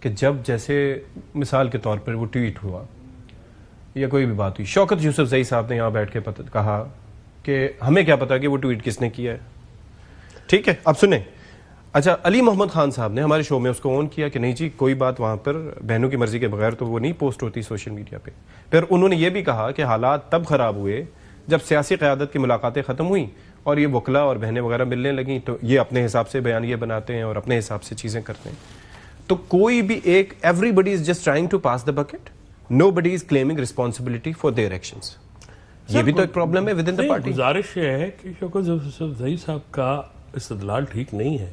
کہ جب جیسے مثال کے طور پر وہ ٹویٹ ہوا یا کوئی بھی بات ہوئی, شوکت یوسف زئی صاحب نے یہاں بیٹھ کے کہا کہ ہمیں کیا پتا کہ وہ ٹویٹ کس نے کیا ہے. ٹھیک ہے, اب سنیں. اچھا, علی محمد خان صاحب نے ہمارے شو میں اس کو آن کیا کہ نہیں جی کوئی بات وہاں پر بہنوں کی مرضی کے بغیر تو وہ نہیں پوسٹ ہوتی سوشل میڈیا پہ. پھر انہوں نے یہ بھی کہا کہ حالات تب خراب ہوئے جب سیاسی قیادت کی ملاقاتیں ختم ہوئیں اور یہ وکلا اور بہنیں وغیرہ ملنے لگیں, تو یہ اپنے حساب سے بیانیے بناتے ہیں اور اپنے حساب سے چیزیں کرتے ہیں. تو کوئی بھی ایک, everybody is just trying to pass the buck, nobody is claiming responsibility for their actions. یہ بھی تو ایک پرابلم ہے ود ان دا پارٹی. گزارش یہ ہے کہ شوکت یوسف زئی صاحب کا استدلال ٹھیک نہیں ہے.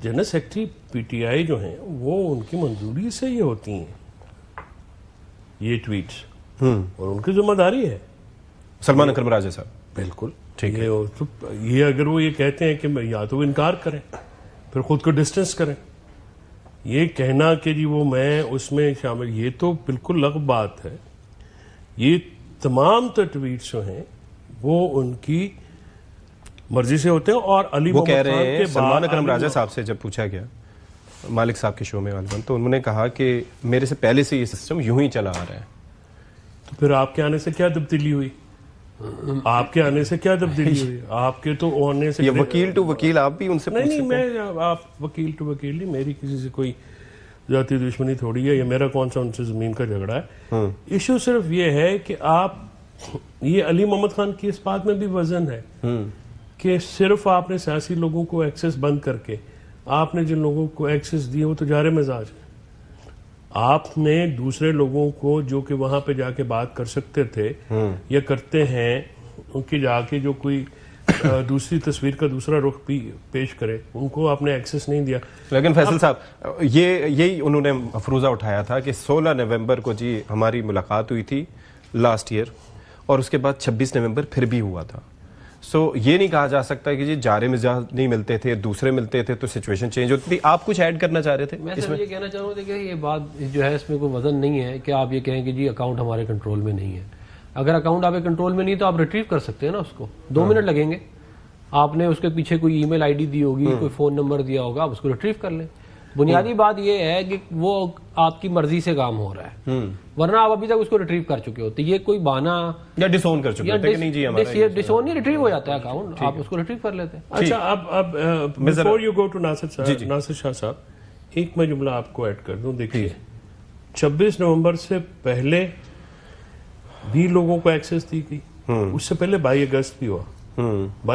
General secretary P T I جو ہیں وہ ان کی منظوری سے یہ ہوتی ہیں یہ ٹویٹس, اور ان کی ذمہ داری ہے. سلمان اکرم راجہ صاحب بالکل ٹھیک ہے. یہ اگر وہ یہ کہتے ہیں کہ یا تو وہ انکار کریں پھر خود کو ڈسٹنس کریں. یہ کہنا کہ جی وہ میں اس میں شامل, یہ تو بالکل لغو بات ہے. یہ تمام تو ٹویٹس جو ہیں وہ ان کی مرضی سے ہوتے ہیں. اور علی وہ کہہ محمد رہے خان ہیں, کے سلمان اکرم راجہ صاحب سے جب پوچھا گیا مالک صاحب کے شو میں غالباً, تو انہوں نے کہا کہ میرے سے پہلے سے یہ سسٹم یوں ہی چلا آ رہا ہے. تو پھر آپ کے آنے سے کیا تبدیلی ہوئی؟ آپ کے آنے سے کیا تبدیلی ہوئی؟ آپ کے تو آنے سے یہ وکیل ٹو وکیل آپ بھی ان سے نہیں, میں آپ وکیل ٹو وکیل نہیں, میری کسی سے کوئی ذاتی دشمنی تھوڑی ہے, یا میرا کون سا ان سے زمین کا جھگڑا ہے. ایشو صرف یہ ہے کہ آپ, یہ علی محمد خان کی اس بات میں بھی وزن ہے کہ صرف آپ نے سیاسی لوگوں کو ایکسس بند کر کے آپ نے جن لوگوں کو ایکسس دیے وہ تو جارے مزاج ہیں. آپ نے دوسرے لوگوں کو جو کہ وہاں پہ جا کے بات کر سکتے تھے یا کرتے ہیں, ان کی جا کے جو کوئی دوسری تصویر کا دوسرا رخ بھی پیش کرے, ان کو آپ نے ایکسس نہیں دیا. لیکن فیصل صاحب یہی انہوں نے افروزہ اٹھایا تھا کہ 16 نومبر کو جی ہماری ملاقات ہوئی تھی لاسٹ ایئر, اور اس کے بعد 26 نومبر پھر بھی ہوا تھا. سو یہ نہیں کہا جا سکتا کہ جی جارے مزاج نہیں ملتے تھے, دوسرے ملتے تھے تو سچویشن چینج ہوتی تھی. آپ کچھ ایڈ کرنا چاہ رہے تھے؟ میں صرف یہ کہنا چاہ رہا ہوں کہ یہ بات جو ہے اس میں کوئی وزن نہیں ہے کہ آپ یہ کہیں کہ جی اکاؤنٹ ہمارے کنٹرول میں نہیں ہے. اگر اکاؤنٹ آپ کے کنٹرول میں نہیں تو آپ ریٹریو کر سکتے ہیں نا اس کو, 2 منٹ لگیں گے. آپ نے اس کے پیچھے کوئی ای میل آئی ڈی دی ہوگی, کوئی فون نمبر دیا ہوگا, آپ اس کو ریٹریو کر لیں. بنیادی بات یہ ہے کہ وہ آپ کی مرضی سے کام ہو رہا ہے, ورنہ آپ ابھی تک اس کو ریٹریو کر چکے ہوتے. یہ کوئی بہانہ یا ڈس اون کر چکے ہوتے کہ نہیں جی ہمارا ڈس اون نہیں, ریٹریو ہو جاتا ہے اکاؤنٹ, آپ اس کو ریٹریو کر لیتے ہیں. اچھا, اب بفور یو گو ٹو ناصر شاہ صاحب, ایک میں جملہ آپ کو ایڈ کر دوں. دیکھیے 26 نومبر سے پہلے بھی لوگوں کو ایکسس دی گئی, اس سے پہلے 22 اگست بھی ہوا.